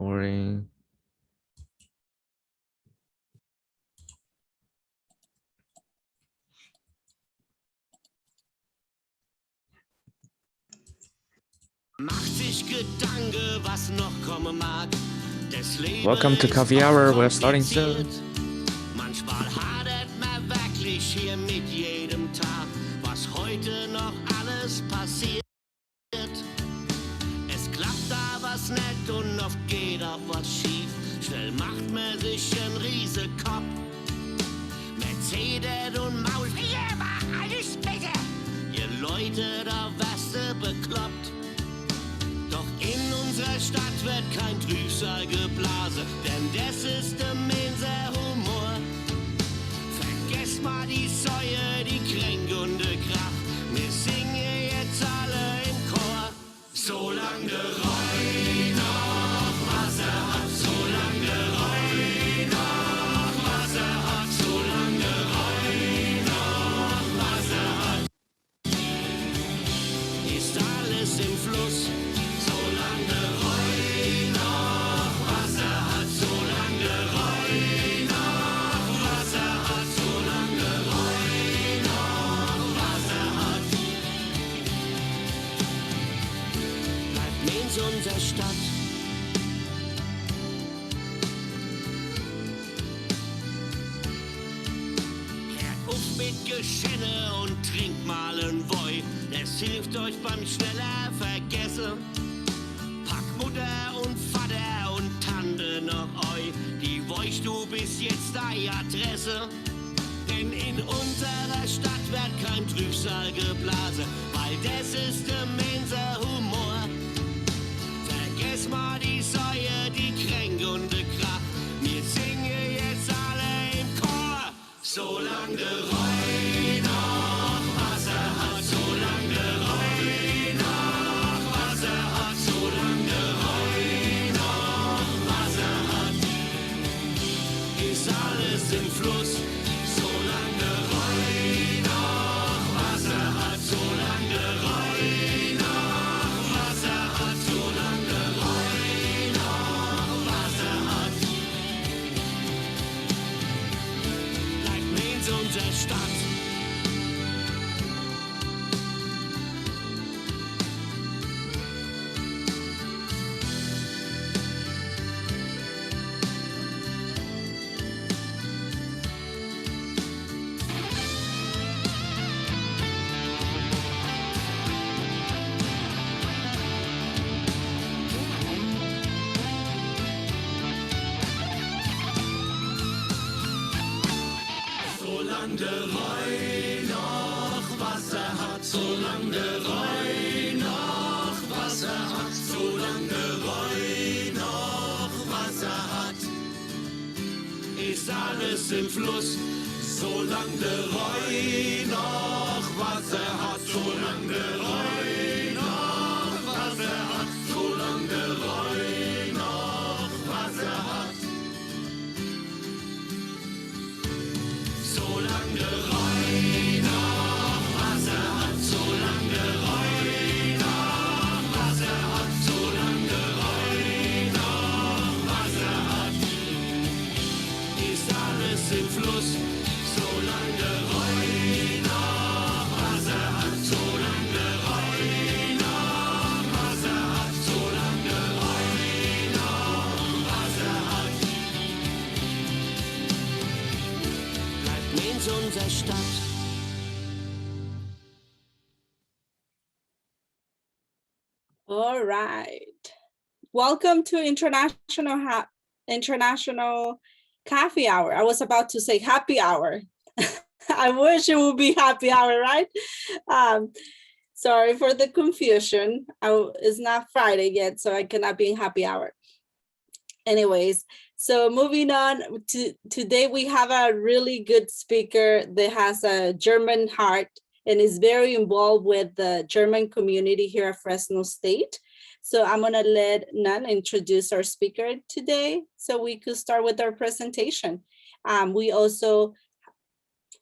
Recording. Welcome to Coffee Hour. We're starting soon. Manchmal hadert man wirklich hier mit jedem Tag, was heute noch alles passiert. Es klappt da was nett und oft geht auch was schief. Schnell macht man sich einen Riesekopf. Mercedes und Maul, hier war alles besser. Ihr Leute, da wärst du bekloppt. Doch in unserer Stadt wird kein Trübsal geblasen, denn das ist der Menser Humor. Vergesst mal die Säue, die kränkende Kraft, wir singen jetzt alle im Chor. Solange der Rhein noch Wasser hat, solange der Rhein noch Wasser hat, solange der Rhein noch Wasser hat, ist alles im Fluss. Solange der Rhein noch Wasser hat, solange der Rhein noch Wasser hat, solange der Rhein noch Wasser hat, bleibt Mainz unsere Stadt. Hört auf mit Geschenne und trinkt mal ein Woi, das hilft euch beim schneller Vergessen. Mutter und Vater und Tante noch eu, die weißt du bis jetzt die Adresse. Denn in unserer Stadt wird kein Trübsal geblasen, weil das ist der Mainzer Humor. Vergess mal die Säue, die kränkende Kraft, wir singen jetzt alle im Chor. Solange der Rhein noch Wasser hat, solange der Rhein noch Wasser hat, solange der Rhein noch Wasser hat, ist alles im Fluss. Solange der Rhein noch Wasser hat, solange der Rhein noch Wasser hat, solange der Rhein noch Wasser hat, bleibt Mainz unsere Stadt. Solange der Rhein noch Wasser hat, solange der Rhein noch Wasser hat, solange der Rhein noch Wasser hat, ist alles im Fluss. Solange der Rhein noch Wasser hat, solange der Rhein noch Wasser hat, solange der Rhein noch Wasser hat, solange der Rhein noch Wasser hat, solange der Rhein noch Wasser hat, solange der Rhein noch Wasser hat, ist alles im Fluss. Solange der Rhein noch Wasser hat, solange der Rhein noch Wasser hat, solange der Rhein noch Wasser hat, bleibt Mainz unsere Stadt. All right. Welcome to International Coffee Hour. I was about to say happy hour. I wish it would be happy hour, right? Sorry for the confusion. It's not Friday yet, so I cannot be in happy hour. Anyways, so moving on to today, we have a really good speaker that has a German heart and is very involved with the German community here at Fresno State. So I'm gonna let Nan introduce our speaker today so we could start with our presentation. We also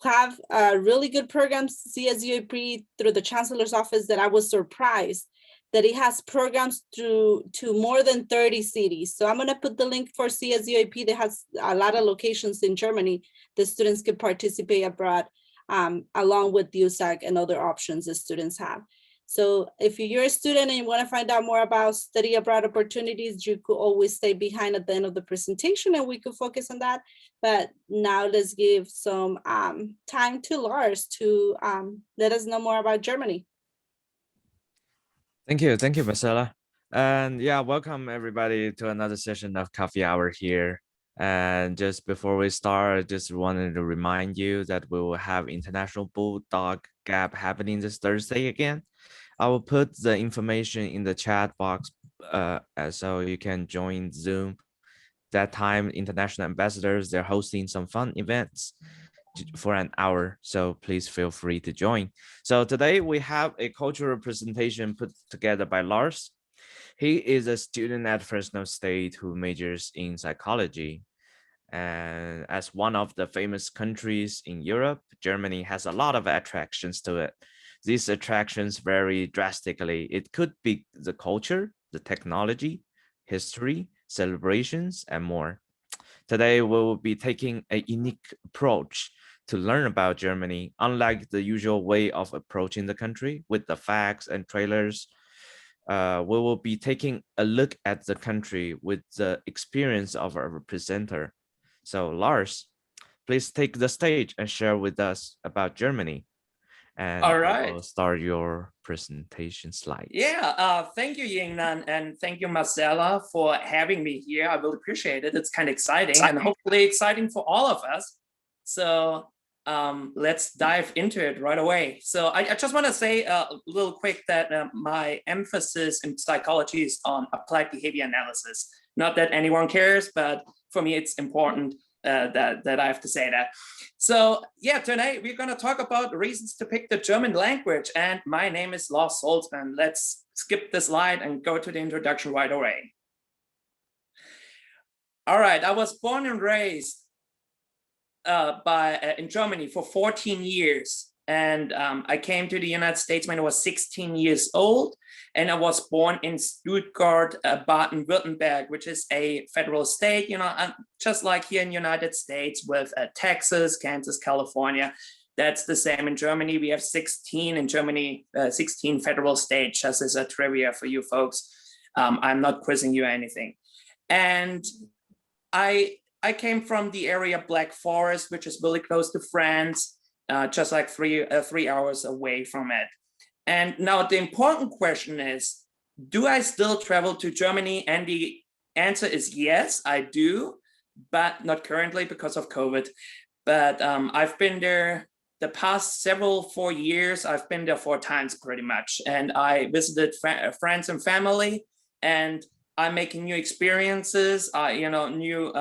have a really good program, CSUAP, through the Chancellor's Office that I was surprised that it has programs to more than 30 cities. So I'm going to put the link for CSUAP that has a lot of locations in Germany that students can participate abroad, along with USAC and other options that students have. So if you're a student and you want to find out more about study abroad opportunities, you could always stay behind at the end of the presentation and we could focus on that. But now let's give some time to Lars to let us know more about Germany. Thank you, Marcella. And yeah, welcome everybody to another session of Coffee Hour here. And just before we start, I just wanted to remind you that we will have International Bulldog Gap happening this Thursday again. I will put the information in the chat box so you can join Zoom. That time, international ambassadors, they're hosting some fun events for an hour, so please feel free to join. So today we have a cultural presentation put together by Lars. He is a student at Fresno State who majors in psychology. And as one of the famous countries in Europe, Germany has a lot of attractions to it. These attractions vary drastically. It could be the culture, the technology, history, celebrations, and more. Today, we will be taking a unique approach to learn about Germany, unlike the usual way of approaching the country with the facts and trailers. We will be taking a look at the country with the experience of our presenter. So Lars, please take the stage and share with us about Germany. And All right. we'll start your presentation slides. Yeah, thank you, Yingnan, and thank you, Marcella, for having me here. I will appreciate it. It's kind of exciting and hopefully exciting for all of us. So let's dive into it right away. So I just want to say a little quick that my emphasis in psychology is on applied behavior analysis. Not that anyone cares, but for me, it's important that I have to say that. So yeah, tonight we're going to talk about reasons to pick the German language. And my name is Lars Salzman. Let's skip the slide and go to the introduction right away. All right, I was born and raised in Germany for 14 years. And I came to the United States when I was 16 years old. And I was born in Stuttgart, Baden-Württemberg, which is a federal state, you know, just like here in the United States with Texas, Kansas, California. That's the same in Germany. We have 16 in Germany, 16 federal states, just as a trivia for you folks. I'm not quizzing you or anything. And I came from the area Black Forest, which is really close to France, just like three hours away from it. And now the important question is, do I still travel to Germany? And the answer is yes, I do, but not currently because of COVID. But I've been there the past 4 years. I've been there 4 times pretty much. And I visited friends and family, and I'm making new experiences, new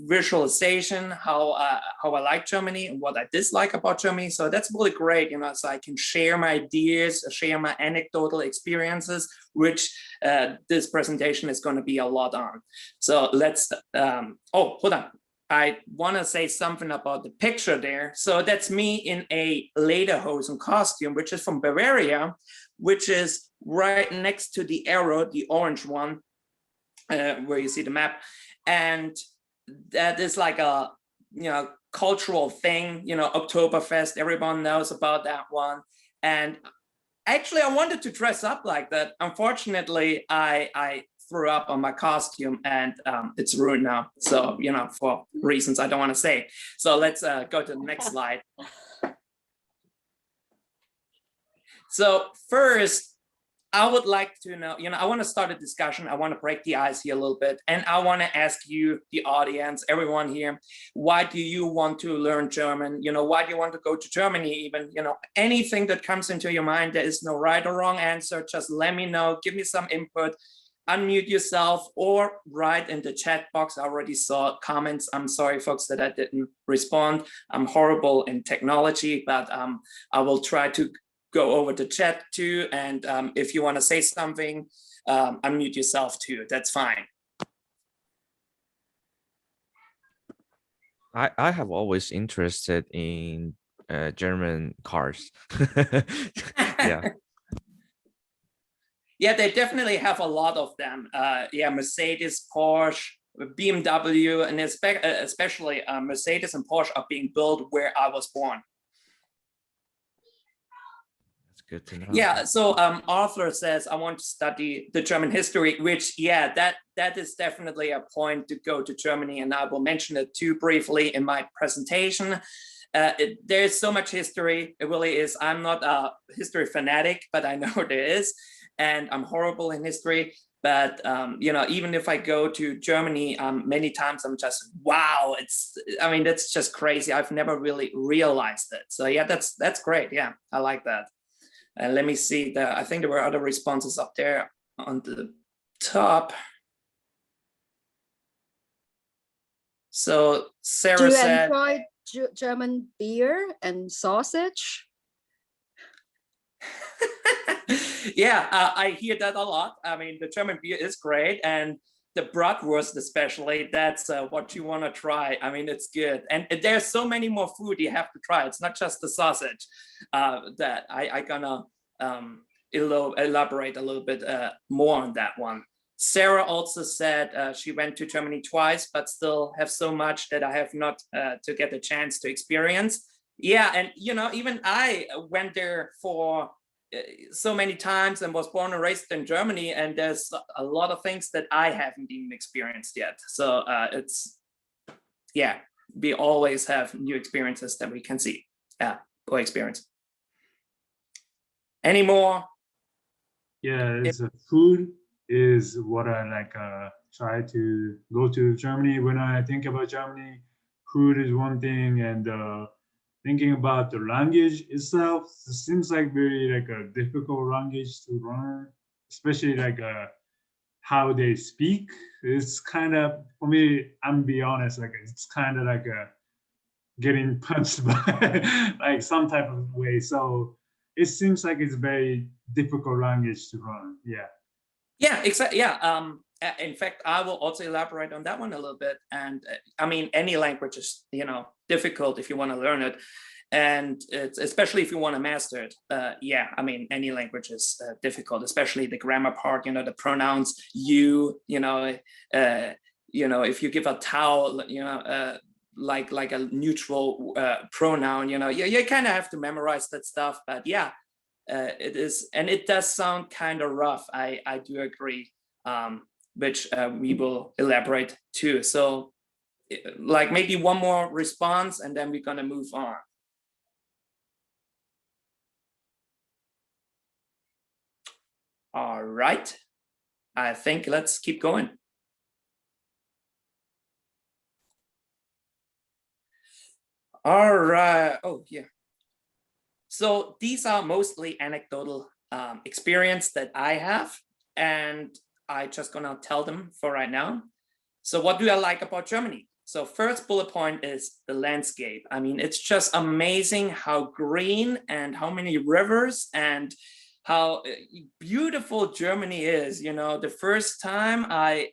visualization, how I like Germany and what I dislike about Germany. So that's really great, so I can share my ideas, share my anecdotal experiences, which this presentation is going to be a lot on. So let's, hold on. I want to say something about the picture there. So that's me in a lederhosen costume, which is from Bavaria, which is right next to the arrow, the orange one, where you see the map. And that is like a cultural thing, Oktoberfest, everyone knows about that one. And actually I wanted to dress up like that. Unfortunately, I threw up on my costume and it's ruined now, so for reasons I don't want to say. So let's go to the next slide. So first, I would like to know, I want to start a discussion. I want to break the ice here a little bit. And I want to ask you, the audience, everyone here, why do you want to learn German? Why do you want to go to Germany even? Anything that comes into your mind, there is no right or wrong answer. Just let me know, give me some input, unmute yourself or write in the chat box. I already saw comments. I'm sorry, folks, that I didn't respond. I'm horrible in technology, but I will try to go over the chat too, and if you want to say something, unmute yourself too. That's fine. I have always interested in German cars. Yeah. Yeah, they definitely have a lot of them. Yeah, Mercedes, Porsche, BMW, and especially Mercedes and Porsche are being built where I was born. That's good to know. Yeah, so Arthur says, I want to study the German history, which, yeah, that is definitely a point to go to Germany, and I will mention it too briefly in my presentation. There's so much history, it really is. I'm not a history fanatic, but I know there is, and I'm horrible in history. But you know, even if I go to Germany, many times I'm just, wow, I mean, that's just crazy. I've never really realized it. So yeah, that's great. Yeah, I like that. Let me see, I think there were other responses up there on the top. So Sarah said, do you enjoy German beer and sausage? yeah, I hear that a lot. I mean, the German beer is great, and the bratwurst especially, that's what you want to try. I mean, it's good. And there's so many more food you have to try. It's not just the sausage. That I gonna elaborate a little bit more on that one. Sarah also said she went to Germany twice, but still have so much that I have not to get the chance to experience. Yeah, and you know, even I went there for so many times and was born and raised in Germany, and there's a lot of things that I haven't even experienced yet. So it's, yeah, we always have new experiences that we can see or experience. Any more? Yeah, it's food is what I like try to go to Germany. When I think about Germany, food is one thing, and thinking about the language itself, it seems like very like a difficult language to learn, especially like how they speak. It's kind of, for me, I'm be honest, like it's kind of like getting punched by like some type of way. So it seems like it's very difficult language to learn. Yeah. Yeah, exactly. Yeah. In fact, I will also elaborate on that one a little bit. And I mean, any language is, you know, difficult if you want to learn it, and it's especially if you want to master it. Yeah, I mean, any language is difficult, especially the grammar part. You know, the pronouns. You know, if you give a towel, you know, like a neutral pronoun, you know, you kind of have to memorize that stuff. But yeah. It is, and it does sound kind of rough. I do agree, which we will elaborate too. So, like maybe one more response, and then we're gonna move on. All right, I think let's keep going. All right. Oh yeah. So these are mostly anecdotal experience that I have, and I just gonna tell them for right now. So what do I like about Germany? So first bullet point is the landscape. I mean, it's just amazing how green and how many rivers and how beautiful Germany is. You know, the first time I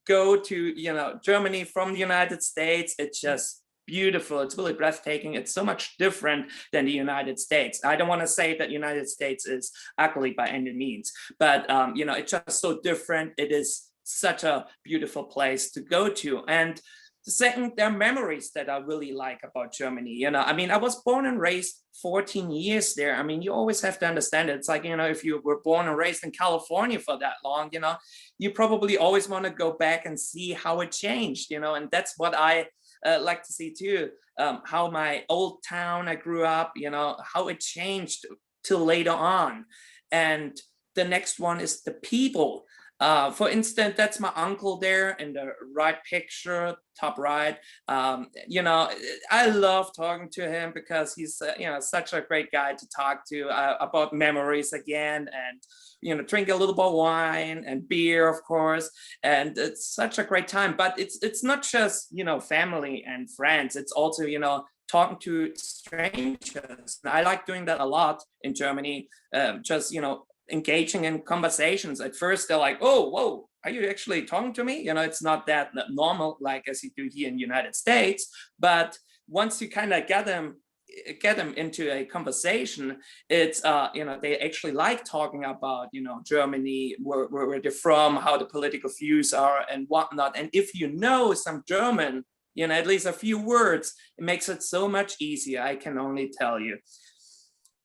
go to, you know, Germany from the United States, it's just beautiful. It's really breathtaking. It's so much different than the United States. I don't want to say that the United States is ugly by any means, but you know, it's just so different. It is such a beautiful place to go to. And the second, there are memories that I really like about Germany. You know, I mean, I was born and raised 14 years there. I mean, you always have to understand it. It's like, you know, if you were born and raised in California for that long, you know, you probably always want to go back and see how it changed, you know, and that's what I like to see too, how my old town I grew up, you know, how it changed till later on. And the next one is the people. For instance, that's my uncle there in the right picture, top right. You know, I love talking to him because he's, you know, such a great guy to talk to about memories again, and, you know, drink a little bit of wine and beer, of course. And it's such a great time. But it's not just, you know, family and friends. It's also, you know, talking to strangers. I like doing that a lot in Germany. Just, you know, engaging in conversations. At first they're like, oh, whoa, are you actually talking to me? You know, it's not that normal like as you do here in the United States, but once you kind of get them get them into a conversation, it's they actually like talking about Germany, where they're from, how the political views are and whatnot. And if you know some German, at least a few words, it makes it so much easier, I can only tell you.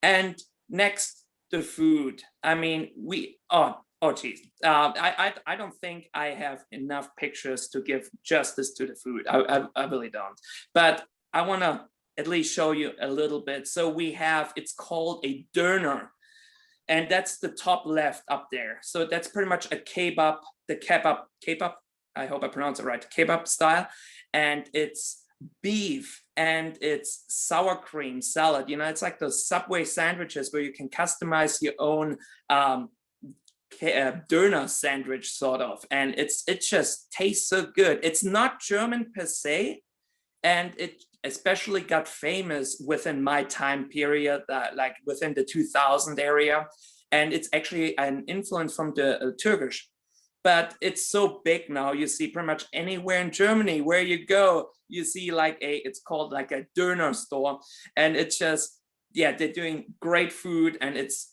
And next, the food. I mean, geez. I don't think I have enough pictures to give justice to the food. I really don't. But I want to at least show you a little bit. So we have, it's called a döner. And that's the top left up there. So that's pretty much a kebab, I hope I pronounce it right, kebab style. And it's beef and it's sour cream salad. It's like those Subway sandwiches where you can customize your own döner sandwich sort of. And it just tastes so good. It's not German per se. And it especially got famous within my time period, like within the 2000 area. And it's actually an influence from the Turkish. But it's so big now, you see pretty much anywhere in Germany where you go, you see it's called like a döner store. And it's just, they're doing great food and it's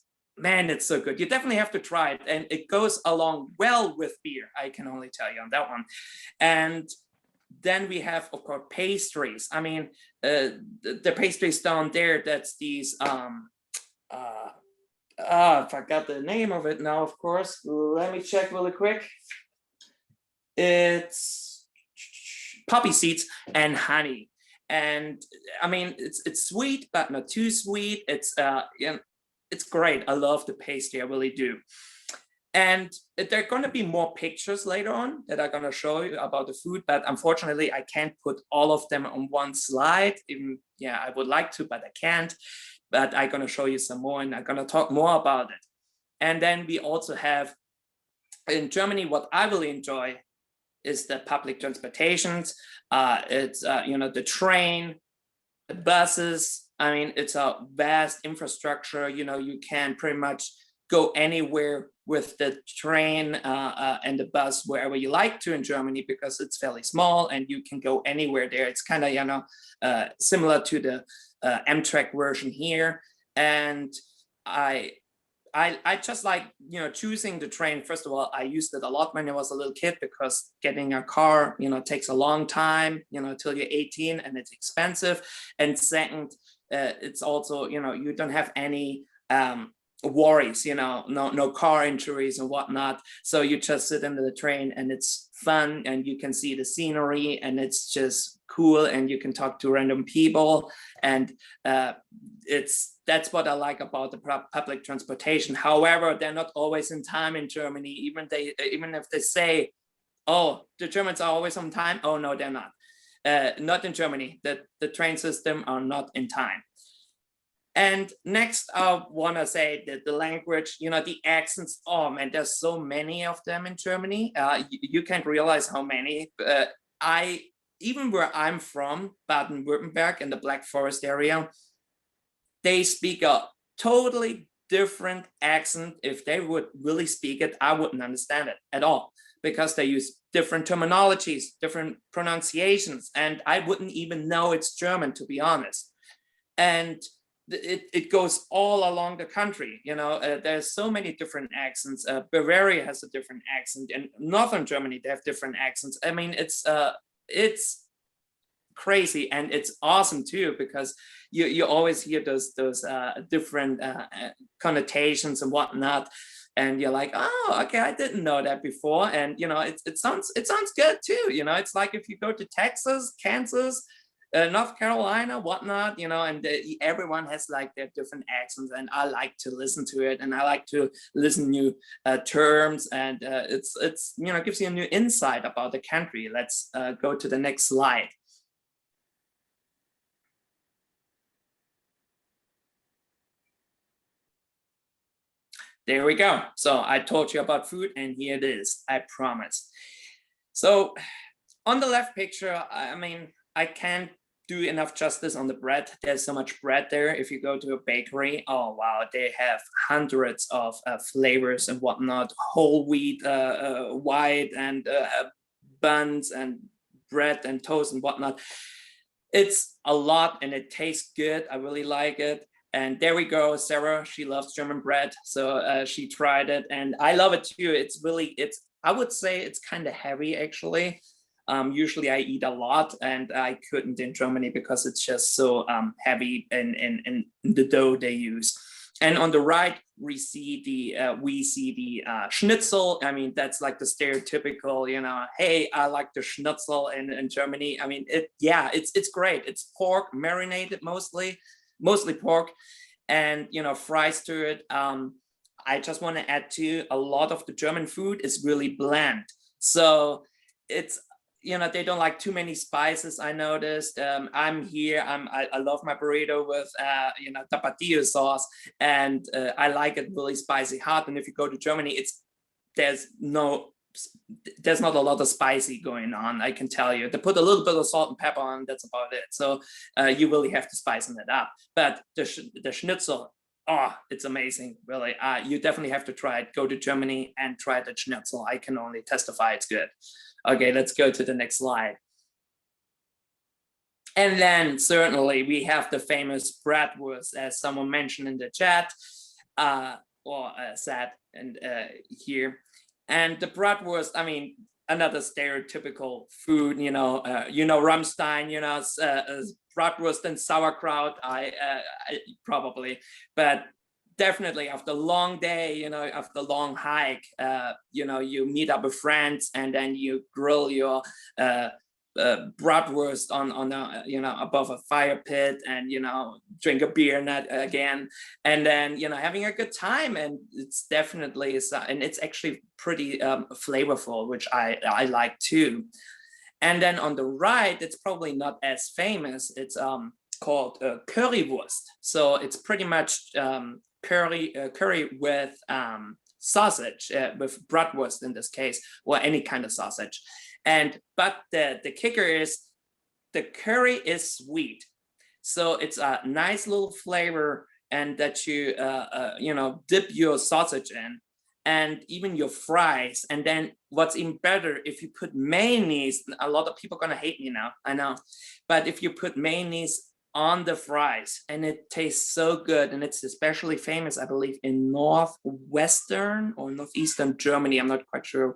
so good. You definitely have to try it. And it goes along well with beer, I can only tell you on that one. And then we have, of course, pastries. I mean, the pastries down there, that's these, I forgot the name of it now, of course. Let me check really quick. It's poppy seeds and honey. And I mean, it's sweet, but not too sweet. It's great. I love the pastry, I really do. And there are going to be more pictures later on that I'm going to show you about the food, but unfortunately, I can't put all of them on one slide. Even, I would like to, but I can't. But I'm going to show you some more and I'm going to talk more about it. And then we also have, in Germany, what I really enjoy is the public transportations. It's, the train, the buses. I mean, it's a vast infrastructure. You can pretty much go anywhere with the train and the bus wherever you like to in Germany, because it's fairly small and you can go anywhere there. It's kind of, similar to the Amtrak version here. And I just like, choosing the train. First of all, I used it a lot when I was a little kid, because getting a car, takes a long time, till you're 18 and it's expensive. And second, it's also, you don't have any worries, no car injuries and whatnot. So you just sit into the train and it's fun and you can see the scenery and it's just cool and you can talk to random people. And that's what I like about the public transportation. However, they're not always in time in Germany. Even if they say, oh, the Germans are always on time. Oh no, they're not. Not in Germany. The train system are not in time. And next, I want to say that the language, the accents, oh man, there's so many of them in Germany. You can't realize how many. Even where I'm from, Baden-Württemberg, in the Black Forest area, they speak a totally different accent. If they would really speak it, I wouldn't understand it at all, because they use different terminologies, different pronunciations, and I wouldn't even know it's German, to be honest. And it goes all along the country. There's so many different accents. Bavaria has a different accent. In northern Germany, they have different accents. I mean, it's crazy, and it's awesome too, because you always hear those different connotations and whatnot, and you're like, oh, okay, I didn't know that before. And it sounds good too. It's like if you go to Texas, Kansas, North Carolina, whatnot, and everyone has like their different accents, and I like to listen to it, and I like to listen new terms, and it's gives you a new insight about the country. Let's go to the next slide. There we go. So I told you about food, and here it is, I promise. So on the left picture, I mean, I can't do enough justice on the bread. There's so much bread there. If you go to a bakery, oh wow, they have hundreds of flavors and whatnot, whole wheat, white, and buns and bread and toast and whatnot. It's a lot and it tastes good. I really like it. And there we go, Sarah, she loves German bread. So she tried it and I love it too. I would say it's kind of heavy actually. Usually I eat a lot and I couldn't in Germany because it's just so heavy in the dough they use. And on the right, we see the schnitzel. I mean, that's like the stereotypical, hey, I like the schnitzel in Germany. I mean, it's great. It's pork, marinated mostly pork, and fries to it. I just want to add to a lot of the German food is really bland. So it's they don't like too many spices. I noticed. I'm here. I love my burrito with tapatio sauce, and I like it really spicy hot. And if you go to Germany, there's not a lot of spicy going on. I can tell you. They put a little bit of salt and pepper on. That's about it. So you really have to spice it up. But the schnitzel. Oh, it's amazing, really. You definitely have to try it. Go to Germany and try the schnitzel. I can only testify it's good. Okay, let's go to the next slide. And then certainly we have the famous bratwurst, as someone mentioned in the chat, or said and here. And the bratwurst, I mean, another stereotypical food, Rammstein, bratwurst and sauerkraut, I probably, but definitely after a long day, after a long hike, you meet up with friends and then you grill your bratwurst on above a fire pit and drink a beer again and then having a good time. And it's definitely and it's actually pretty flavorful, which I like too. And then on the right, it's probably not as famous. It's called currywurst. So it's pretty much curry with sausage, with bratwurst in this case, or any kind of sausage. But the kicker is the curry is sweet. So it's a nice little flavor, and that you dip your sausage in, and even your fries. And then what's even better, if you put mayonnaise, a lot of people are gonna hate me now, I know, but if you put mayonnaise on the fries, and it tastes so good. And it's especially famous, I believe, in northwestern or northeastern Germany. I'm not quite sure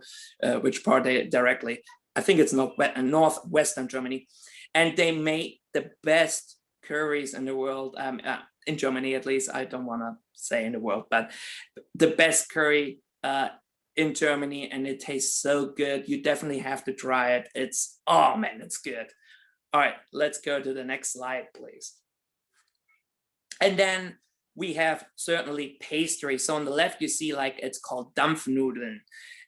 which part directly. I think it's northwestern Germany. And they make the best curries in the world, in Germany at least. I don't want to say in the world, but the best curry in Germany, and it tastes so good. You definitely have to try it. Oh man, it's good. All right, let's go to the next slide, please. And then we have certainly pastry. So on the left, you see it's called Dampfnudeln,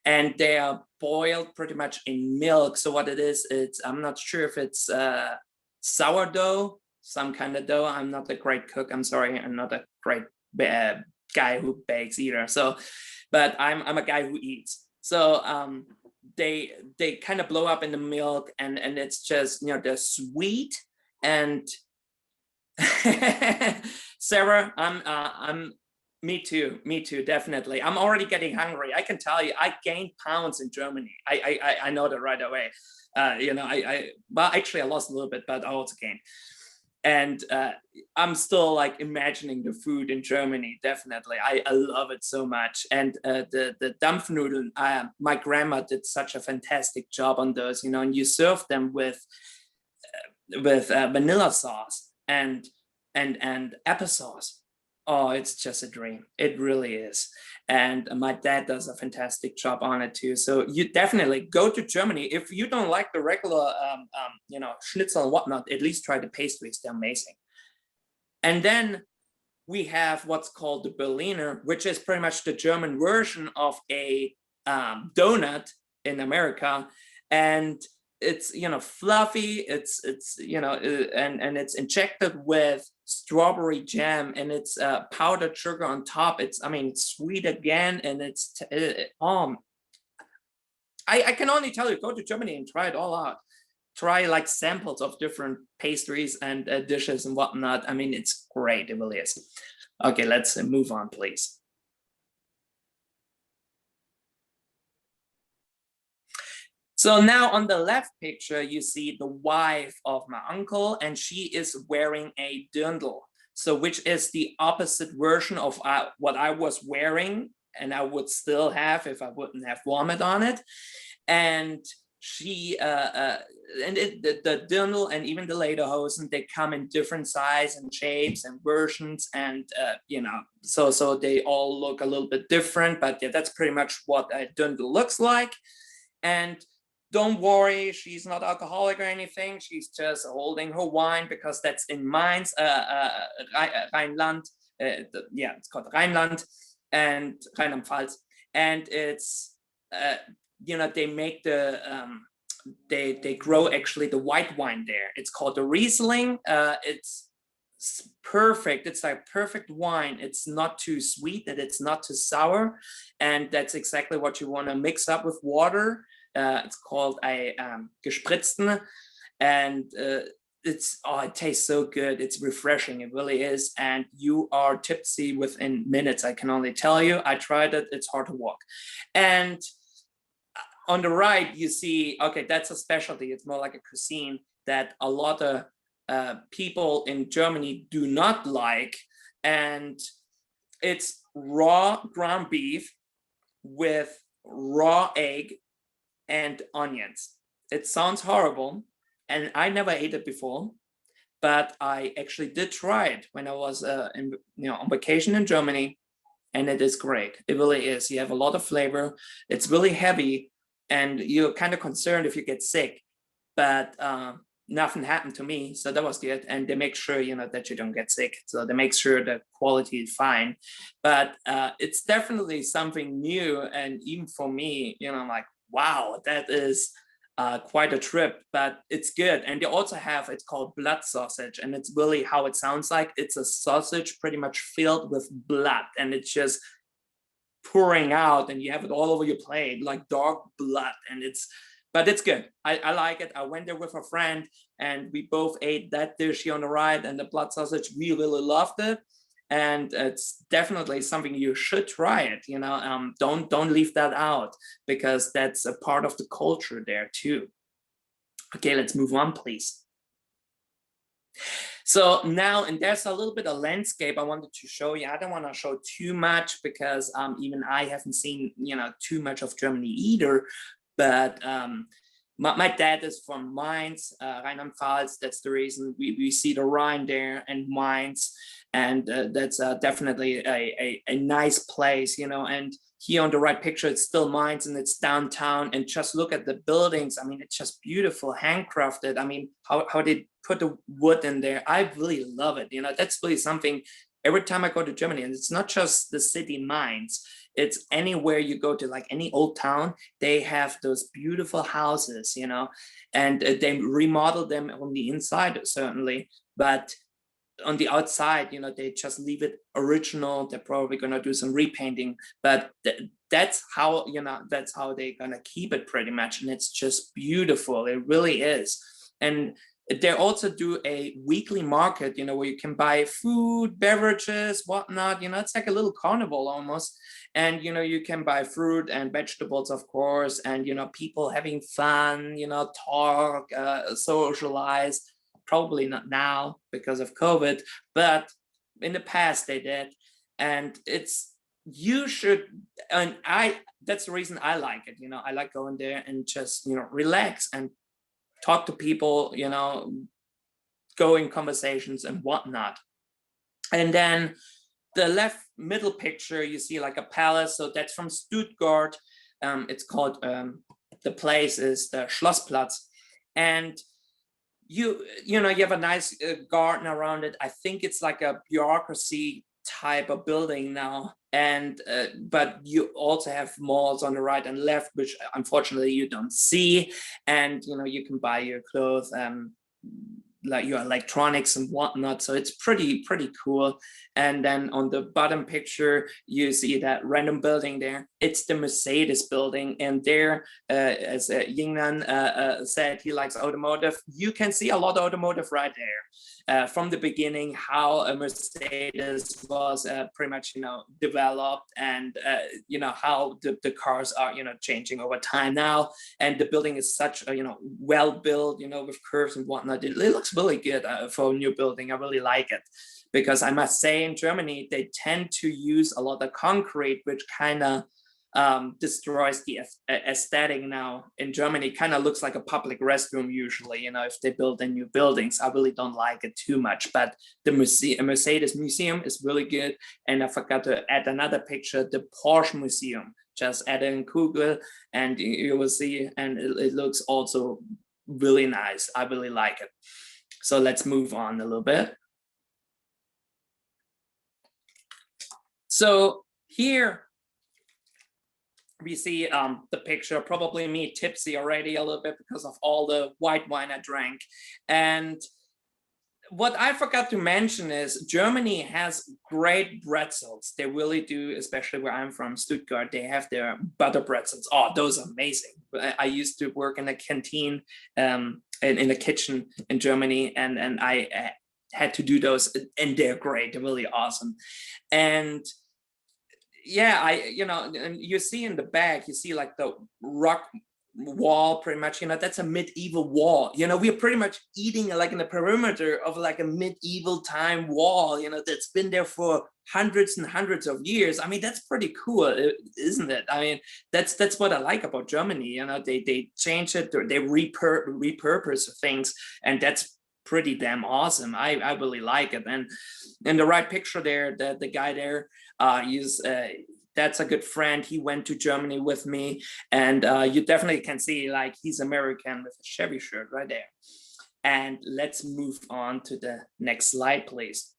and they are boiled pretty much in milk. So what it is, I'm not sure if it's sourdough, some kind of dough. I'm not a great cook. I'm sorry, I'm not a great guy who bakes either. So, but I'm a guy who eats. So they kind of blow up in the milk, and it's just they're sweet. And Sarah, I'm me too, definitely. I'm already getting hungry. I can tell you, I gained pounds in Germany. I know that right away. Well, actually I lost a little bit, but I also gained. And I'm still imagining the food in Germany. Definitely, I love it so much. And the Dampfnudeln, my grandma did such a fantastic job on those. And you serve them with vanilla sauce and applesauce. Oh, it's just a dream. It really is. And my dad does a fantastic job on it too. So you definitely go to Germany. If you don't like the regular, schnitzel and whatnot, at least try the pastries. They're amazing. And then we have what's called the Berliner, which is pretty much the German version of a donut in America. And it's fluffy, it's and it's injected with strawberry jam, and it's powdered sugar on top. It's sweet again, and it's I can only tell you, go to Germany and try it all out. Try samples of different pastries and dishes and whatnot. It's great. It really is. Okay, let's move on, please. So now on the left picture, you see the wife of my uncle, and she is wearing a dirndl. So which is the opposite version of what I was wearing, and I would still have if I wouldn't have vomit on it. And she the dirndl and even the lederhosen, they come in different size and shapes and versions, and you know, so they all look a little bit different, but yeah, that's pretty much what a dirndl looks like. And don't worry, she's not alcoholic or anything. She's just holding her wine because that's in Mainz, Rheinland. Yeah, it's called Rheinland and Rheinland-Pfalz, and it's you know, they make the they grow actually the white wine there. It's called the Riesling. It's perfect. It's like perfect wine. It's not too sweet and it's not too sour, and that's exactly what you want to mix up with water. It's called a gespritzten, and it's it tastes so good. It's refreshing. It really is, and you are tipsy within minutes. I can only tell you. I tried it. It's hard to walk. And on the right, you see, okay, that's a specialty. It's more like a cuisine that a lot of people in Germany do not like, and it's raw ground beef with raw egg and onions. It sounds horrible, and I never ate it before, but I actually did try it when I was on vacation in Germany, and it is great. It really is. You have a lot of flavor. It's really heavy, and you're kind of concerned if you get sick, but nothing happened to me, so that was good. And they make sure, you know, that you don't get sick, so they make sure the quality is fine. But it's definitely something new, and even for me, you know, I'm like, wow, that is quite a trip, but it's good. And they also have, it's called blood sausage, and it's really how it sounds like. It's a sausage pretty much filled with blood, and it's just pouring out, and you have it all over your plate like dog blood, and but it's good. I like it. I went there with a friend, and we both ate that dish here on the right and the blood sausage. We really loved it, and it's definitely something you should try it. You know, don't leave that out, because that's a part of the culture there too. Okay, let's move on, please. So now, and there's a little bit of landscape I wanted to show you. I don't want to show too much because even I haven't seen, you know, too much of Germany either. But my dad is from Mainz, Rheinland-Pfalz. That's the reason we see the Rhine there and Mainz. And that's definitely a nice place, you know. And here on the right picture, it's still Mainz, and it's downtown. And just look at the buildings. I mean, it's just beautiful, handcrafted. I mean, how they put the wood in there. I really love it. You know, that's really something. Every time I go to Germany, and it's not just the city Mainz, it's anywhere you go to, like any old town, they have those beautiful houses, you know, and they remodel them on the inside, certainly, but on the outside, you know, they just leave it original. They're probably going to do some repainting, but that's how, you know, that's how they're going to keep it pretty much. And it's just beautiful. It really is. And they also do a weekly market, you know, where you can buy food, beverages, whatnot. You know, it's like a little carnival almost. And, you know, you can buy fruit and vegetables, of course, and, you know, people having fun, you know, talk, socialize. Probably not now because of COVID, but in the past they did. And you should, and that's the reason I like it. You know, I like going there and just, you know, relax and talk to people, you know, go in conversations and whatnot. And then the left middle picture, you see like a palace. So that's from Stuttgart. It's called, the place is the Schlossplatz. And you know, you have a nice garden around it. I think it's like a bureaucracy type of building now. And but you also have malls on the right and left, which unfortunately you don't see. And you know, you can buy your clothes like your electronics and whatnot. So it's pretty cool. And then on the bottom picture, you see that random building there. It's the Mercedes building. And there, as Yingnan said, he likes automotive. You can see a lot of automotive right there. From the beginning, how a Mercedes was pretty much, developed, and how the cars are, changing over time now. And the building is such a, well built, with curves and whatnot. It looks really good for a new building. I really like it, because I must say, in Germany, they tend to use a lot of concrete, which kind of destroys the aesthetic now. In Germany, kind of looks like a public restroom usually, if they build in new buildings. I really don't like it too much, but the Mercedes Museum is really good. And I forgot to add another picture, the Porsche Museum. Just add it in Google and you will see, and it looks also really nice. I really like it. So let's move on a little bit. So here we see the picture, probably me tipsy already a little bit because of all the white wine I drank. And what I forgot to mention is Germany has great pretzels. They really do, especially where I'm from, Stuttgart. They have their butter pretzels. Oh, those are amazing. I used to work in a canteen, in a kitchen in Germany, and I had to do those, and they're great. They're really awesome. And yeah, and you see in the back, you see like the rock wall, pretty much, that's a medieval wall. We're pretty much eating like in the perimeter of like a medieval time wall, that's been there for hundreds and hundreds of years. I mean, that's pretty cool, isn't it? I mean, that's what I like about Germany. They change it, or they repurpose things, and that's pretty damn awesome. I really like it. And in the right picture there, the guy there, that's a good friend. He went to Germany with me, and you definitely can see like he's American with a Chevy shirt right there. And let's move on to the next slide, please.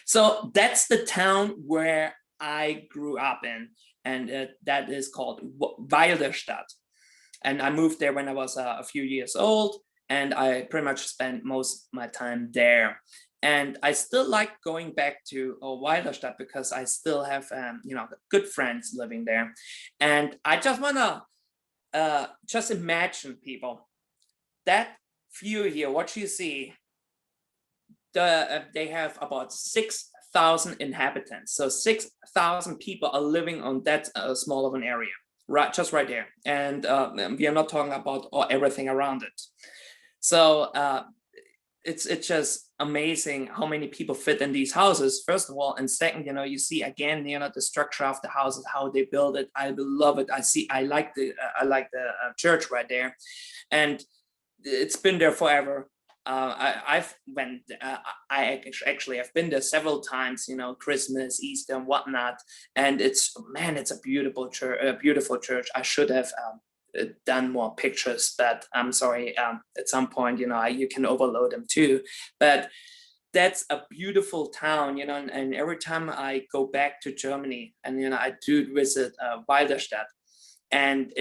So that's the town where I grew up in, and that is called Weilerstadt. And I moved there when I was a few years old, and I pretty much spent most of my time there. And I still like going back to Weilerstadt because I still have, good friends living there. And I just want to just imagine, people, that view here, what you see, they have about 6,000 inhabitants. So 6,000 people are living on that small of an area, right, just right there. And we are not talking about everything around it. So it's just amazing how many people fit in these houses, first of all, and second, you see again, the structure of the houses, how they build it. I love it. I like the church right there, and it's been there forever. I've been there several times, Christmas, Easter, and whatnot, and it's a beautiful church. I should have done more pictures, but I'm sorry, at some point, you can overload them too. But that's a beautiful town, and every time I go back to Germany, and I do visit Weilerstadt, and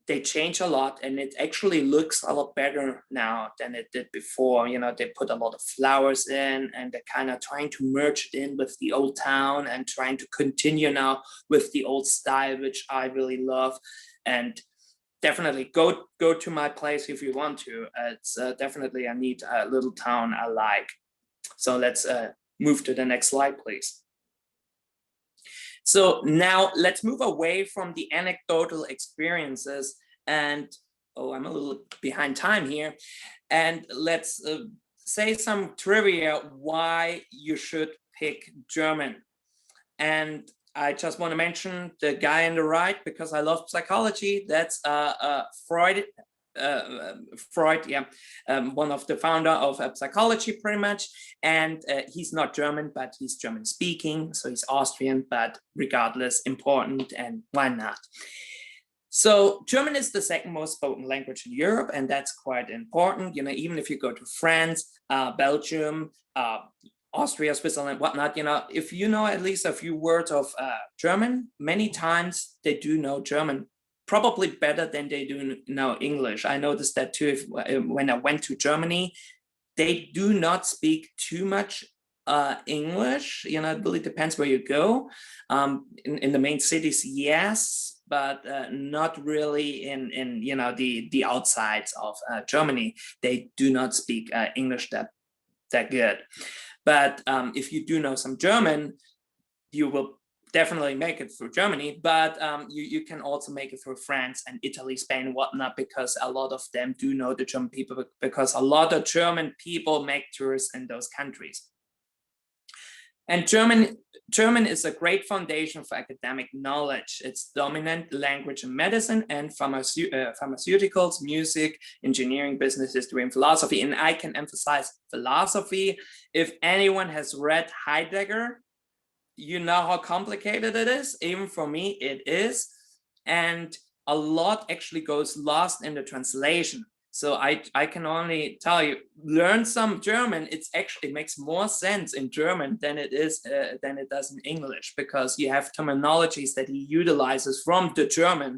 they change a lot, and it actually looks a lot better now than it did before. They put a lot of flowers in, and they're kind of trying to merge it in with the old town and trying to continue now with the old style, which I really love. And definitely go to my place if you want to. It's definitely a neat little town I like. So let's move to the next slide, please. So now let's move away from the anecdotal experiences, and I'm a little behind time here, and let's say some trivia why you should pick German. And I just want to mention the guy on the right because I love psychology. That's Freud. Freud, yeah, one of the founder of psychology, pretty much. And he's not German, but he's German speaking, so he's Austrian, but regardless, important, and why not? So German is the second most spoken language in Europe, and that's quite important. Even if you go to France, Belgium, Austria, Switzerland, whatnot, if you know at least a few words of German, many times they do know German probably better than they do now English. I noticed that too. When I went to Germany, they do not speak too much English. You know, it really depends where you go. In the main cities, yes, but not really in you know the outsides of Germany. They do not speak English that good. But if you do know some German, you will definitely make it through Germany, but you can also make it through France and Italy, Spain, and whatnot, because a lot of them do know the German people, because a lot of German people make tours in those countries. And German is a great foundation for academic knowledge. It's dominant language in medicine and pharmaceuticals, music, engineering, business, history, and philosophy. And I can emphasize philosophy. If anyone has read Heidegger, you know how complicated it is. Even for me, it is. And a lot actually goes lost in the translation. So I can only tell you, learn some German. It makes more sense in German than it does in English, because you have terminologies that he utilizes from the German,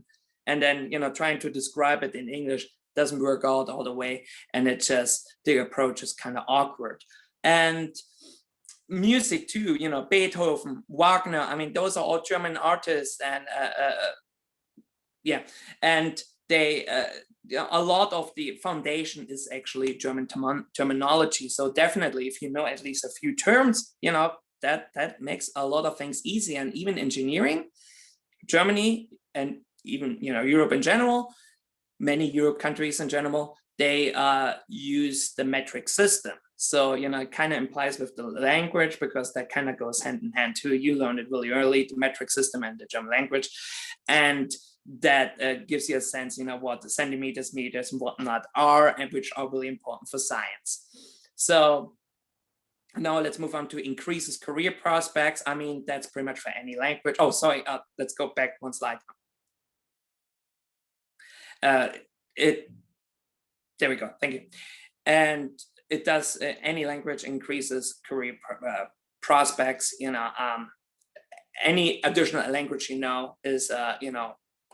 and then trying to describe it in English doesn't work out all the way, and the approach is kind of awkward. And music too, Beethoven, Wagner, I mean, those are all German artists, and and they a lot of the foundation is actually German terminology. So definitely, if you know at least a few terms, that makes a lot of things easy. And even engineering, Germany, and even Europe in general, many Europe countries in general, they use the metric system. So, it kind of implies with the language, because that kind of goes hand in hand too. You learned it really early, the metric system and the German language. And that gives you a sense, what the centimeters, meters, and whatnot are, and which are really important for science. So now let's move on to increases career prospects. I mean, that's pretty much for any language. Oh, sorry, let's go back one slide. There we go, thank you. And it does, any language increases career prospects. Any additional language is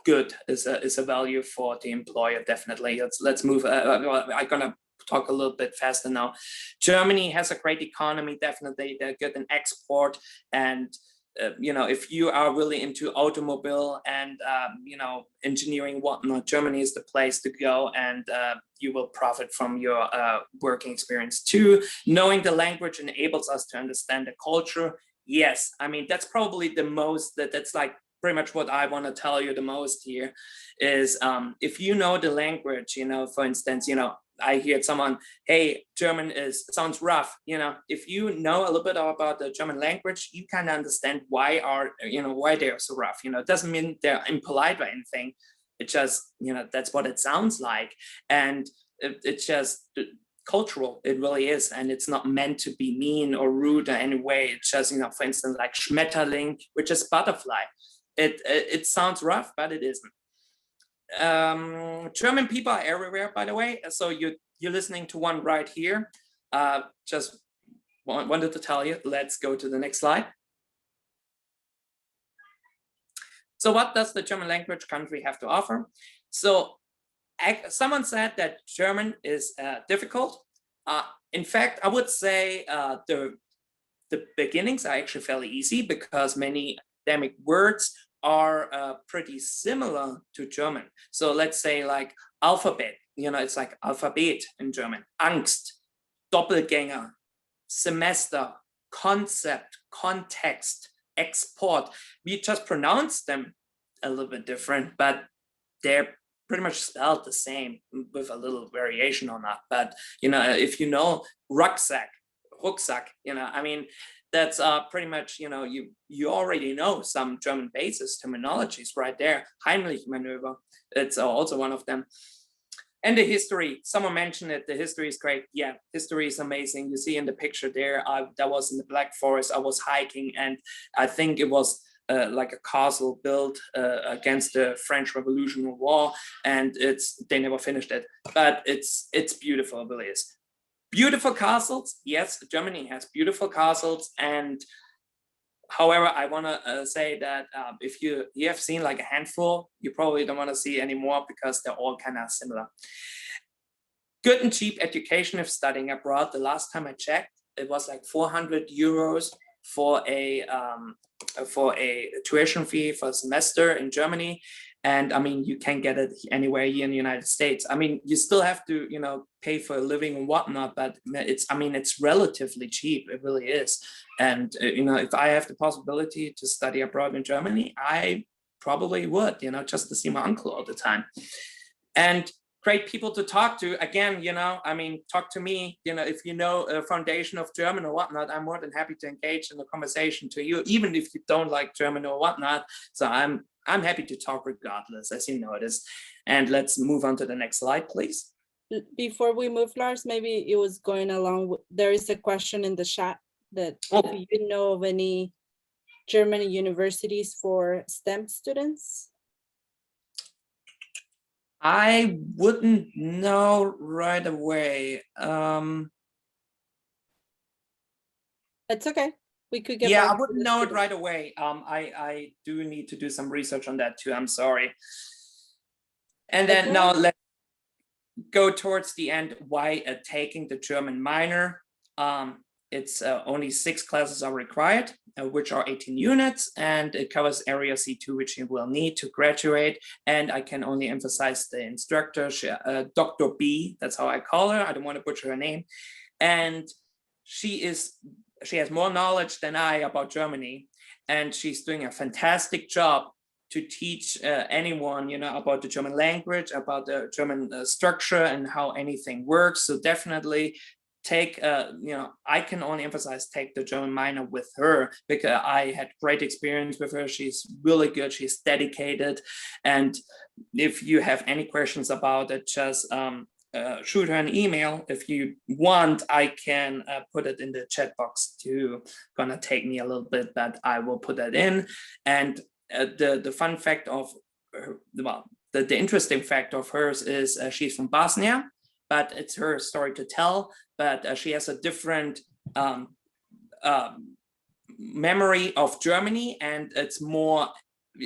good, is a value for the employer, definitely. Let's move. I'm gonna talk a little bit faster now. Germany has a great economy, definitely. They're good in export, and if you are really into automobile and engineering, whatnot, Germany is the place to go, and you will profit from your working experience too. Knowing the language enables us to understand the culture. Yes, I mean, that's probably the most, that's like pretty much what I want to tell you the most here is, if you know the language, for instance, I hear someone, hey, German sounds rough. If you know a little bit about the German language, you kind of understand why they're so rough. It doesn't mean they're impolite or anything. It just, that's what it sounds like. And it's just cultural, it really is. And it's not meant to be mean or rude in any way. It's just, for instance, like Schmetterling, which is butterfly. It sounds rough, but it isn't. German people are everywhere, by the way. So you're listening to one right here. Just wanted to tell you. Let's go to the next slide. So what does the German language country have to offer? So someone said that German is difficult. In fact, I would say the beginnings are actually fairly easy, because many academic words are pretty similar to German. So let's say like alphabet, it's like alphabet in German. Angst, Doppelgänger, semester, concept, context, export. We just pronounce them a little bit different, but they're pretty much spelled the same with a little variation on that. But, if you know rucksack, I mean, that's pretty much, you already know some German basis terminologies right there. Heimlich maneuver, it's also one of them. And the history, someone mentioned it, the history is great. Yeah, history is amazing. You see in the picture there, that was in the Black Forest, I was hiking, and I think it was like a castle built against the French Revolutionary War, and they never finished it, but it's beautiful, it really is. Beautiful castles, yes, Germany has beautiful castles, and However, I want to say that if you have seen like a handful, you probably don't want to see anymore because they're all kind of similar. Good and cheap education if studying abroad. The last time I checked, it was like 400 euros for a tuition fee for a semester in Germany. And I mean, you can get it anywhere here in the United States. I mean, you still have to, you know, pay for a living and whatnot, but it's relatively cheap. It really is. And, you know, if I have the possibility to study abroad in Germany, I probably would, you know, just to see my uncle all the time. And great people to talk to. Again, you know, I mean, talk to me, you know, if you know a foundation of German or whatnot, I'm more than happy to engage in the conversation to you, even if you don't like German or whatnot. So I'm happy to talk regardless, as you notice. And let's move on to the next slide, please. Before we move, Lars, maybe it was going along. There is a question in the chat that if you know of any German universities for STEM students. I wouldn't know right away. It's okay. We could get Yeah, back I to wouldn't the know it students. right away. I do need to do some research on that too. I'm sorry. And then Okay. now let's go towards the end. Why taking the German minor? It's only 6 classes are required, which are 18 units, and it covers area C2, which you will need to graduate. And I can only emphasize the instructor, Dr. B, that's how I call her. I don't want to butcher her name. And she has more knowledge than I about Germany, and she's doing a fantastic job to teach anyone, you know, about the German language, about the German structure and how anything works. So definitely take, you know, I can only emphasize take the German minor with her because I had great experience with her. She's really good. She's dedicated. And if you have any questions about it, just shoot her an email. If you want, I can put it in the chat box too. Gonna take me a little bit, but I will put that in. And the fun fact of her, well, the interesting fact of hers is she's from Bosnia, but it's her story to tell. But she has a different memory of Germany, and it's more,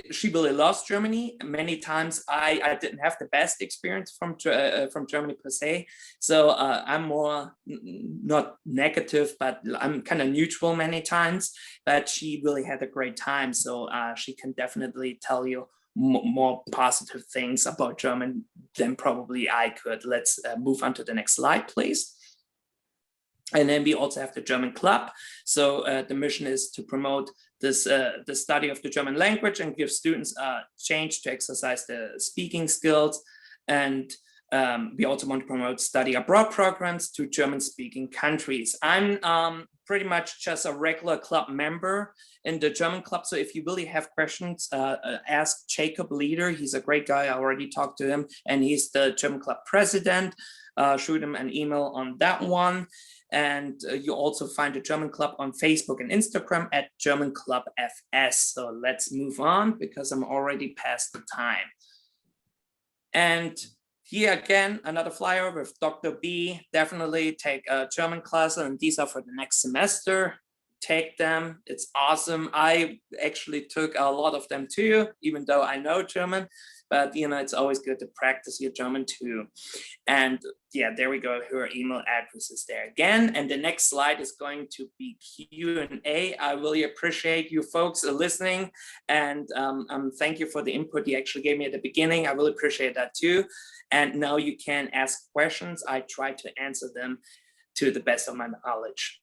she really loves Germany. Many times I didn't have the best experience from Germany per se. So I'm more not negative, but I'm kind of neutral many times. But she really had a great time. So she can definitely tell you more positive things about German than probably I could. Let's move on to the next slide, please. And then we also have the German club. So the mission is to promote this the study of the German language and give students a chance to exercise their speaking skills. And we also want to promote study abroad programs to German-speaking countries. I'm pretty much just a regular club member in the German club. So if you really have questions, ask Jacob Leader. He's a great guy. I already talked to him, and he's the German club president. Shoot him an email on that one. And you also find the German Club on Facebook and Instagram at German Club FS. So let's move on because I'm already past the time. And here again, another flyer with Dr. B. Definitely take a German class, and these are for the next semester. Take them, it's awesome. I actually took a lot of them too, even though I know German. But you know, it's always good to practice your German too. And yeah, there we go. Her email address is there again. And the next slide is going to be Q&A. I really appreciate you folks listening, and thank you for the input you actually gave me at the beginning. I really appreciate that too. And now you can ask questions. I try to answer them to the best of my knowledge.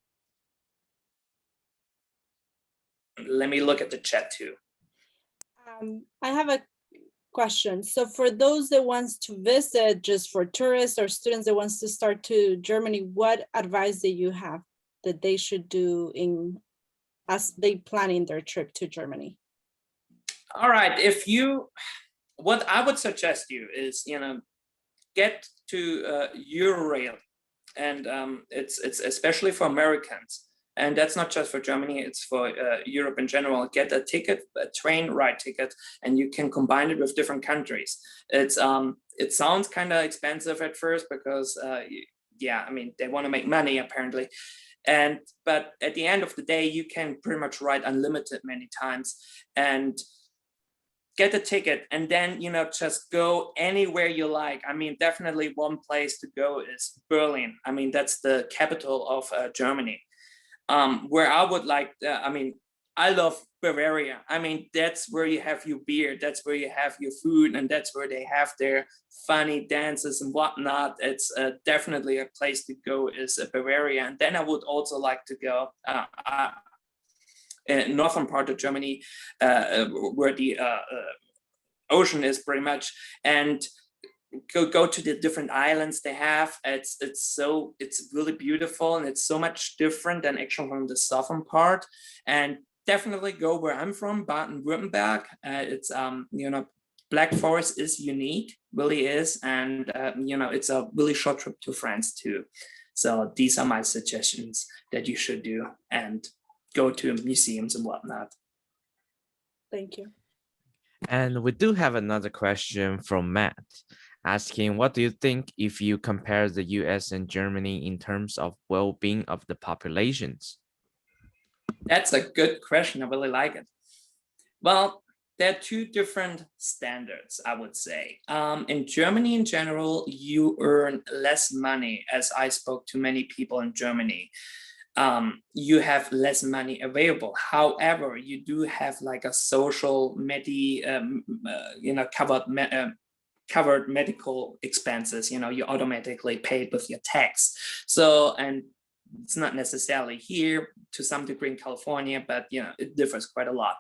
Let me look at the chat too. I have a question. So for those that wants to visit just for tourists or students that wants to start to Germany, what advice do you have that they should do as they planning their trip to Germany? All right, what I would suggest you is, you know, get to Eurail, and it's especially for Americans. And that's not just for Germany, it's for Europe in general. Get a ticket, a train ride ticket, and you can combine it with different countries. It sounds kind of expensive at first because, yeah, I mean, they want to make money apparently. But at the end of the day, you can pretty much ride unlimited many times and get a ticket and then, just go anywhere you like. I mean, definitely one place to go is Berlin. I mean, that's the capital of Germany. Where I would like, I love Bavaria. I mean, that's where you have your beer, that's where you have your food, and that's where they have their funny dances and whatnot. It's definitely a place to go is Bavaria. And then I would also like to go northern part of Germany, where the ocean is pretty much, and go to the different islands they have. It's really beautiful, and it's so much different than actually from the southern part. And definitely go where I'm from, Baden-Württemberg. It's Black Forest is unique, really is, and it's a really short trip to France too. So these are my suggestions that you should do, and go to museums and whatnot. Thank you. And we do have another question from Matt, asking, what do you think if you compare the US and Germany in terms of well-being of the populations? That's a good question. I really like it. Well, there are two different standards, I would say. In Germany in general, you earn less money. As I spoke to many people in Germany, you have less money available. However, you do have like a social covered medical expenses. You automatically paid with your tax. So, and it's not necessarily here, to some degree in California, but it differs quite a lot.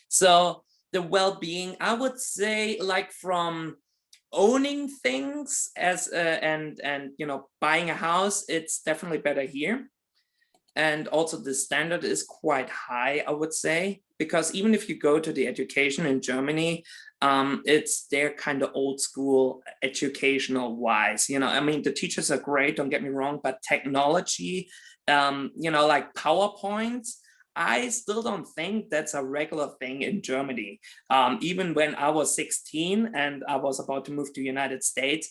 So the well-being, I would say, like from owning things as and buying a house, it's definitely better here. And also the standard is quite high, I would say, because even if you go to the education in Germany, it's their kind of old school educational wise. I mean, the teachers are great, don't get me wrong, but technology, like PowerPoints, I still don't think that's a regular thing in Germany. Even when I was 16 and I was about to move to the United States,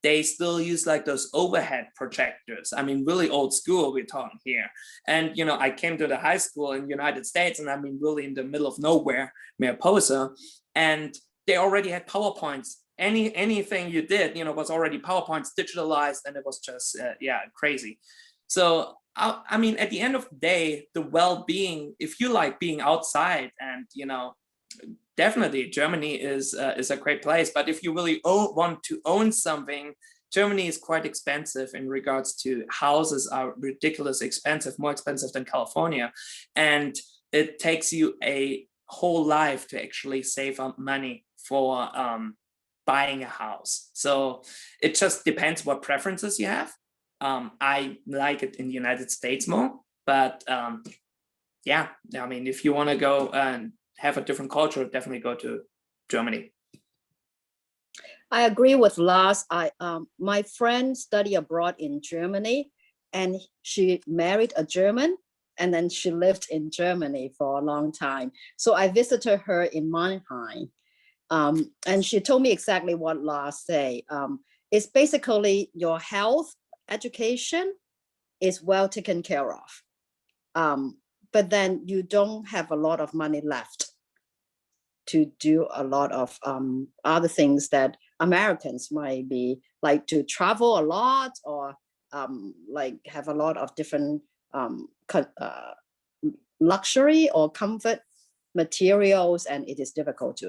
they still use like those overhead projectors. I mean, really old school we're talking here. And, I came to the high school in the United States, and I mean, really in the middle of nowhere, Mariposa, and they already had PowerPoints. Anything you did, was already PowerPoints digitalized, and it was just, crazy. So, I mean, at the end of the day, the well-being, if you like being outside and, definitely Germany is a great place. But if you really want to own something, Germany is quite expensive in regards to houses are ridiculous expensive, more expensive than California. And it takes you a whole life to actually save up money for buying a house. So it just depends what preferences you have. I like it in the United States more, but I mean, if you want to go and have a different culture, definitely go to Germany. I agree with Lars. My friend studied abroad in Germany, and she married a German, and then she lived in Germany for a long time. So I visited her in Mannheim, and she told me exactly what Lars say. It's basically your health, education is well taken care of. But then you don't have a lot of money left to do a lot of other things that Americans might be like, to travel a lot, or like have a lot of different luxury or comfort materials, and it is difficult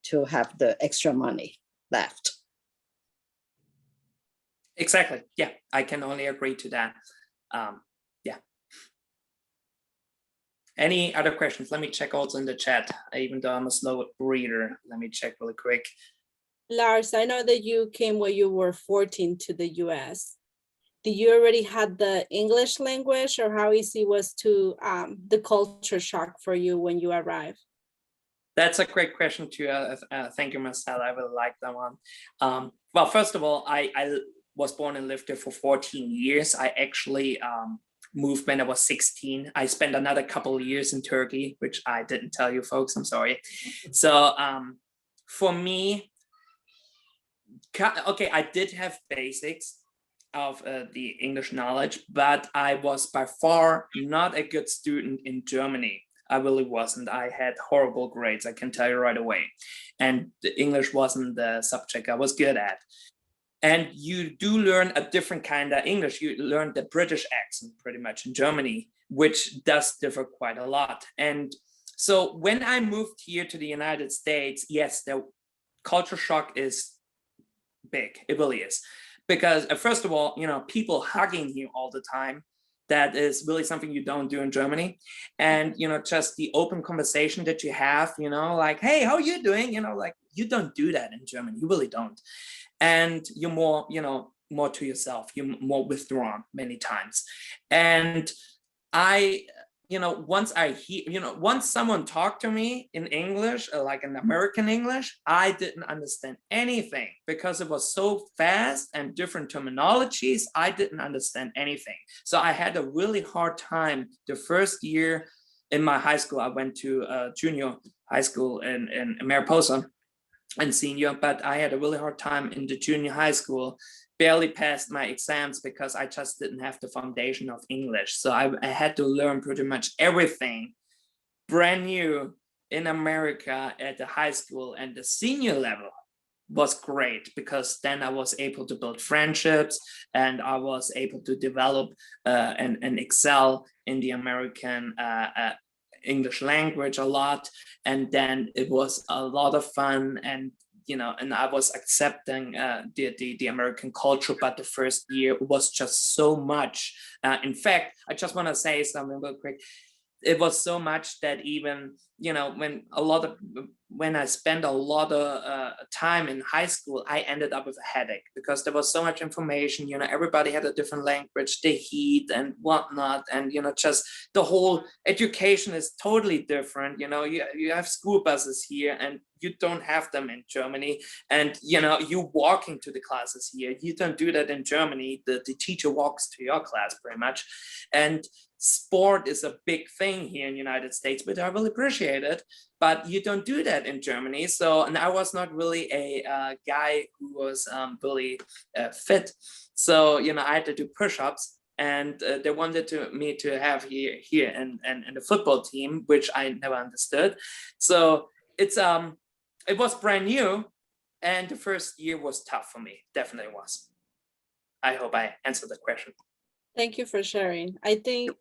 to have the extra money left. Exactly. Yeah, I can only agree to that. Any other questions? Let me check also in the chat, even though I'm a slow reader. Let me check really quick. Lars, I know that you came when you were 14 to the US. Did you already had the English language, or how easy was to the culture shock for you when you arrived? That's a great question too. Thank you, Marcel. I really like that one. Well, first of all, I was born and lived there for 14 years. I actually moved when I was 16. I spent another couple of years in Turkey, which I didn't tell you folks, I'm sorry. So for me, okay, I did have basics. of the English knowledge, but I was by far not a good student in Germany. I really wasn't. I had horrible grades, I can tell you right away. And the English wasn't the subject I was good at. And you do learn a different kind of English. You learn the British accent pretty much in Germany, which does differ quite a lot. And so when I moved here to the United States, yes, the culture shock is big. It really is. Because first of all, people hugging you all the time, that is really something you don't do in Germany. And, just the open conversation that you have, like, hey, how are you doing? Like, you don't do that in Germany. You really don't. And you're more, more to yourself. You're more withdrawn many times. And I, once someone talked to me in English, like in American English, I didn't understand anything because it was so fast and different terminologies. I didn't understand anything. So I had a really hard time the first year in my high school. I went to junior high school in Mariposa and senior, but I had a really hard time in the junior high school. Barely passed my exams because I just didn't have the foundation of English. So I had to learn pretty much everything brand new in America at the high school, and the senior level was great because then I was able to build friendships and I was able to develop and excel in the American English language a lot. And then it was a lot of fun, and and I was accepting the American culture, but the first year was just so much. In fact, I just want to say something real quick. It was so much that even, when I spent a lot of time in high school, I ended up with a headache because there was so much information. Everybody had a different language, the heat and whatnot, and just the whole education is totally different. You have school buses here, and you don't have them in Germany. And you walking to the classes here, you don't do that in Germany. The teacher walks to your class pretty much. And sport is a big thing here in the United States, which I really appreciate it, but you don't do that in Germany. So, and I was not really a guy who was really fit. So, I had to do push-ups, and they wanted me to have here and the football team, which I never understood. So it was brand new, and the first year was tough for me. Definitely was. I hope I answered the question. Thank you for sharing. I think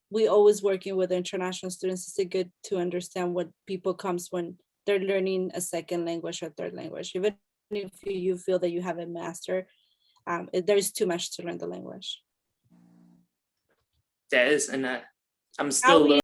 we always working with international students. It's good to understand what people comes when they're learning a second language or third language. Even if you feel that you have a master, there's too much to learn the language. There is, and I'm still learning.